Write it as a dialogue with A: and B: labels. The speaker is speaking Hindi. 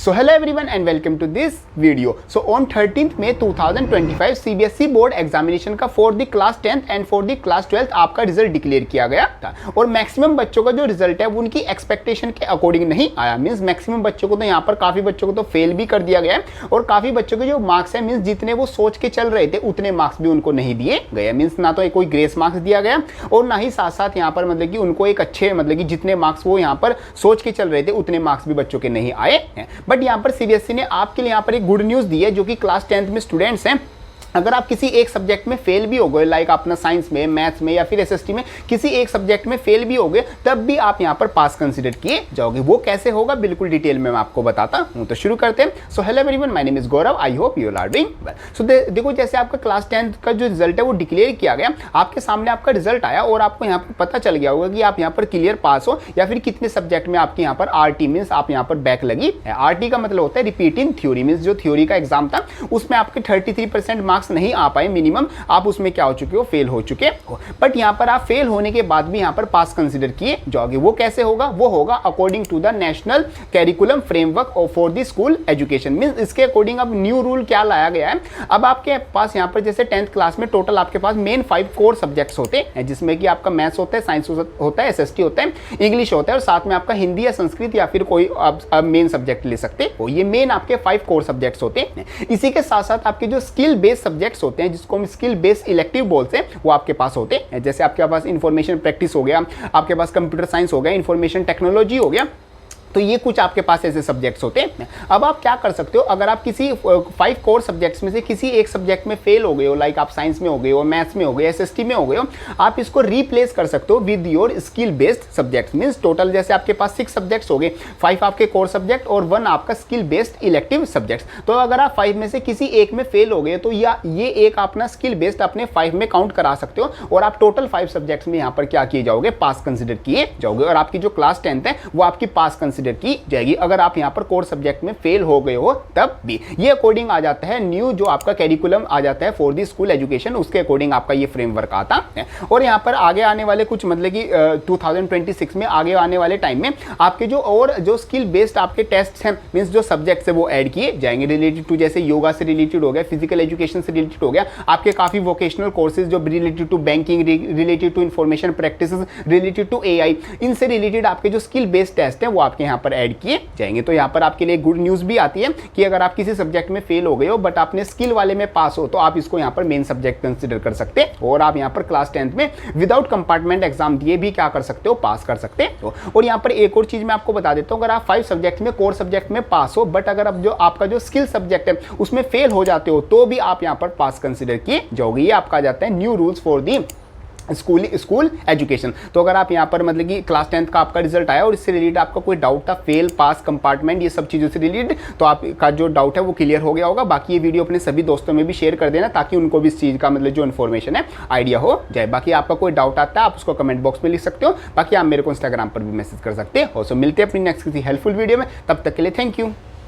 A: So hello everyone and welcome to this video. So on 13th May 2025 CBSE board examination का for the class 10th and for the class 12th आपका रिजल्ट डिक्लेयर किया गया था और मैक्सिमम बच्चों का जो रिजल्ट है वो उनकी एक्सपेक्टेशन के अकॉर्डिंग नहीं आया। मींस मैक्सिमम बच्चों को तो यहाँ पर काफी बच्चों को तो फेल भी कर दिया गया है और काफी बच्चों के जो मार्क्स है मींस जितने वो सोच के चल रहे थे उतने मार्क्स भी उनको नहीं दिए गए। मींस ना तो कोई ग्रेस मार्क्स दिया गया और ना ही साथ साथ यहाँ पर मतलब कि उनको एक अच्छे मतलब कि जितने मार्क्स वो यहाँ पर सोच के चल रहे थे उतने मार्क्स भी बच्चों के नहीं आए हैं। बट यहाँ पर सीबीएसई ने आपके लिए यहाँ पर एक गुड न्यूज दी है जो कि क्लास 10th में स्टूडेंट्स हैं। अगर आप किसी एक सब्जेक्ट में फेल भी हो गए लाइक अपना साइंस में, मैथ्स में या फिर एसएसटी में किसी एक सब्जेक्ट में फेल भी हो गए तब भी आप यहाँ पर पास कंसीडर किए जाओगे। वो कैसे होगा बिल्कुल डिटेल में मैं आपको बताता हूँ। तो शुरू करते हैं। So hello everyone, my name is Gaurav, I hope you are doing well. So देखो जैसे आपका क्लास 10th का जो रिजल्ट है वो डिक्लेयर किया गया, आपके सामने आपका रिजल्ट आया और आपको यहाँ पर पता चल गया होगा कि आप यहाँ पर क्लियर पास हो या फिर कितने सब्जेक्ट में आपके यहाँ पर आरटी मीन्स आप यहाँ पर बैक लगी है। आरटी का मतलब होता है रिपीट इन थ्योरी, मीन्स जो थ्योरी का एग्जाम था उसमें आपके 33% मार्क्स नहीं आ पाए मिनिमम, आप उसमें क्या हो चुके हो, फेल हो चुके हो। बट यहाँ पर आप फेल होने के बाद भी यहाँ पर पास कंसीडर किए जाओगे। वो कैसे होगा? वो होगा according to the national curriculum framework for the school education. Means इसके अकॉर्डिंग अब न्यू रूल क्या लाया गया है। अब आपके पास यहाँ पर जैसे 10th क्लास में टोटल आपके पास मेन 5 कोर सब्जेक्ट्स होते हैं जिसमें कि आपका मैथ्स होता है, साइंस होता है, एसएसटी होता है, इंग्लिश होता है और साथ में आपका हिंदी या संस्कृत या फिर कोई आप मेन सब्जेक्ट ले सकते हो। ये मेन आपके 5 कोर सब्जेक्ट्स होते हैं। इसी के साथ साथ आपके जो स्किल बेस्ड सब्जेक्ट्स होते हैं जिसको हम स्किल बेस्ड इलेक्टिव बोलते हैं वो आपके पास होते हैं। जैसे आपके पास इंफॉर्मेशन प्रैक्टिस हो गया, आपके पास कंप्यूटर साइंस हो गया, इंफॉर्मेशन टेक्नोलॉजी हो गया, तो ये कुछ आपके पास ऐसे सब्जेक्ट्स होते हैं। अब आप क्या कर सकते हो, अगर आप किसी 5 कोर सब्जेक्ट्स में से किसी एक सब्जेक्ट में फेल हो गए हो, लाइक आप साइंस में हो गए हो, मैथ्स में हो गए, एसएसटी में हो गए हो, आप इसको रिप्लेस कर सकते हो with your skill based subjects. Means total जैसे आपके पास 6 सब्जेक्ट्स हो गए, 5 आपके कोर सब्जेक्ट और 1 आपका स्किल बेस्ड इलेक्टिव सब्जेक्ट्स। तो अगर आप 5 में से किसी एक में फेल हो गए तो या ये एक अपना स्किल बेस्ड अपने 5 में काउंट करा सकते हो और आप टोटल 5 सब्जेक्ट्स में यहाँ पर क्या किए जाओगे, पास कंसिडर किए जाओगे और आपकी जो क्लास 10th है वो आपकी पास कंसिडर की जाएगी अगर आप यहाँ पर कोर सब्जेक्ट में फेल हो गए हो तब भी। ये अकॉर्डिंग आ जाता है न्यू जो आपका कैरिकुलम आ जाता है फॉर दी स्कूल एजुकेशन, उसके अकॉर्डिंग आपका ये फ्रेमवर्क आता है। और यहाँ पर आगे आने वाले कुछ मतलब कि 2026 में आगे आने वाले टाइम में आपके जो स्किल बेस्ड आपके टेस्ट हैं मीन्स जो सब्जेक्ट्स है वो ऐड किए जाएंगे रिलेटेड टू, जैसे योगा से रिलेटेड हो गया, फिजिकल एजुकेशन से रिलेटेड हो गया, आपके काफी वोकेशनल कोर्सेज जो related to banking, related to information practice, related to AI, इनसे रिलेटेड आपके जो स्किल बेस्ड टेस्ट है वो आपके यहाँ पर ऐड किए जाएंगे। तो यहाँ पर आपके लिए गुड न्यूज भी आती है कि अगर आप किसी सब्जेक्ट में फेल हो गए हो बट आपने स्किल वाले में पास हो तो आप इसको यहाँ पर मेन सब्जेक्ट कंसीडर कर सकते हो और आप यहाँ पर क्लास 10th में विदाउट कंपार्टमेंट एग्जाम दिए भी क्या कर सकते हो, पास कर सकते हो। और यहाँ पर एक और चीज मैं आपको बता देता हूँ, अगर आप 5 सब्जेक्ट में कोर सब्जेक्ट में पास हो बट अगर अब जो आपका जो स्किल सब्जेक्ट है उसमें फेल हो जाते हो तो भी आप यहाँ पर पास कंसीडर किए जाओगे। ये आपका जाता है new rules for the school education. तो अगर आप यहाँ पर मतलब कि क्लास 10th का आपका रिजल्ट आया और इससे रिलेटेड आपका कोई डाउट था, फेल, पास, कंपार्टमेंट, ये सब चीज़ों से रिलेटेड, तो आपका जो डाउट है वो क्लियर हो गया होगा। बाकी ये वीडियो अपने सभी दोस्तों में भी शेयर कर देना ताकि उनको भी इस चीज़ का मतलब जो इन्फॉर्मेशन है आइडिया हो जाए। बाकी आपका कोई डाउट आता है आप उसको कमेंट बॉक्स में लिख सकते हो, बाकी आप मेरे को इंस्टाग्राम पर भी मैसेज कर सकते हो। सो मिलते हैं अपनी नेक्स्ट किसी हेल्पफुल वीडियो में, तब तक के लिए थैंक यू।